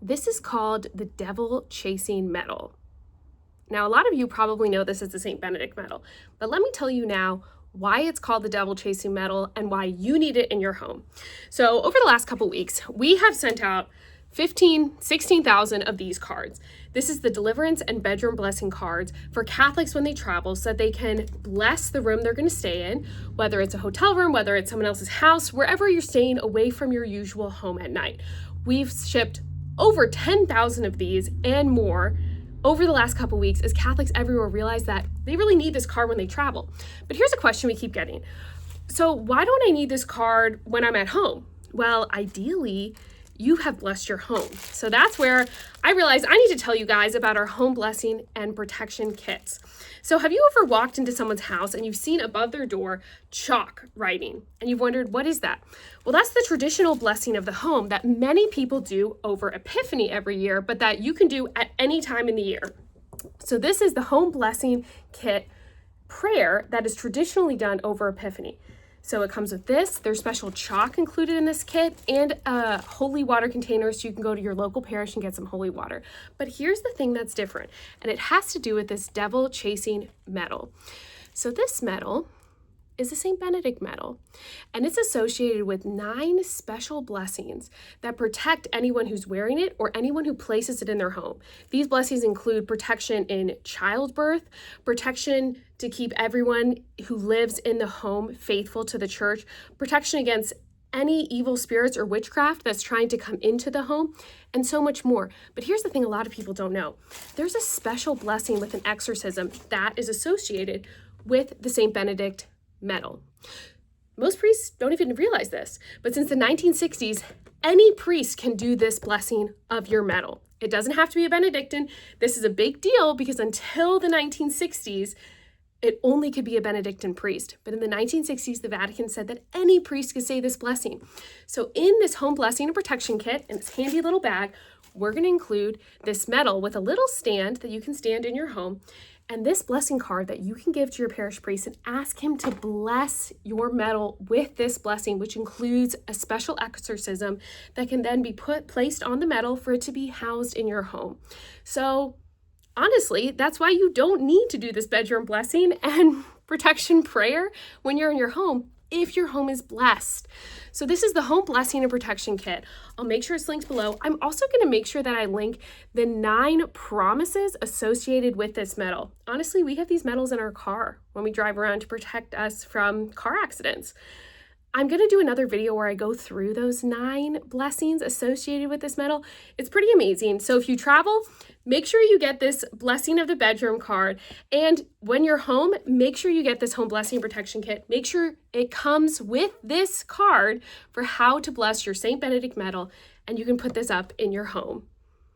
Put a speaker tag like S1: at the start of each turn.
S1: This is called the Devil Chasing Medal. Now, a lot of you probably know this as the St. Benedict Medal, but let me tell you now why it's called the Devil Chasing Medal and why you need it in your home. So over the last couple weeks, we have sent out 16,000 of these cards. This is the deliverance and bedroom blessing cards for Catholics when they travel so that they can bless the room they're going to stay in, whether it's a hotel room, whether it's someone else's house, wherever you're staying away from your usual home at night. We've shipped over 10,000 of these and more over the last couple weeks as Catholics everywhere realize that they really need this card when they travel. But here's a question we keep getting. So why don't I need this card when I'm at home? Well, ideally, you have blessed your home. So that's where I realized I need to tell you guys about our home blessing and protection kits. So have you ever walked into someone's house and you've seen above their door chalk writing and you've wondered, what is that? Well, that's the traditional blessing of the home that many people do over Epiphany every year, but that you can do at any time in the year. So this is the home blessing kit prayer that is traditionally done over Epiphany. So it comes with this, there's special chalk included in this kit, and a holy water container so you can go to your local parish and get some holy water. But here's the thing that's different, and it has to do with this Devil Chasing Medal. So this medal is a St. Benedict medal, and it's associated with 9 special blessings that protect anyone who's wearing it or anyone who places it in their home. These blessings include protection in childbirth, protection to keep everyone who lives in the home faithful to the church, protection against any evil spirits or witchcraft that's trying to come into the home, and so much more. But here's the thing a lot of people don't know. There's a special blessing with an exorcism that is associated with the St. Benedict medal. Most priests don't even realize this, but since the 1960s, any priest can do this blessing of your medal. It doesn't have to be a Benedictine. This is a big deal because until the 1960s, it only could be a Benedictine priest. But in the 1960s, the Vatican said that any priest could say this blessing. So in this home blessing and protection kit, in this handy little bag, we're going to include this medal with a little stand that you can stand in your home, and this blessing card that you can give to your parish priest and ask him to bless your medal with this blessing, which includes a special exorcism that can then be placed on the medal for it to be housed in your home. So honestly, that's why you don't need to do this bedroom blessing and protection prayer when you're in your home, if your home is blessed. So this is the home blessing and protection kit. I'll make sure it's linked below. I'm also going to make sure that I link the 9 promises associated with this medal. Honestly, we have these medals in our car when we drive around to protect us from car accidents. I'm going to do another video where I go through those 9 blessings associated with this medal. It's pretty amazing. So if you travel, make sure you get this blessing of the bedroom card. And when you're home, make sure you get this home blessing protection kit. Make sure it comes with this card for how to bless your St. Benedict medal, and you can put this up in your home.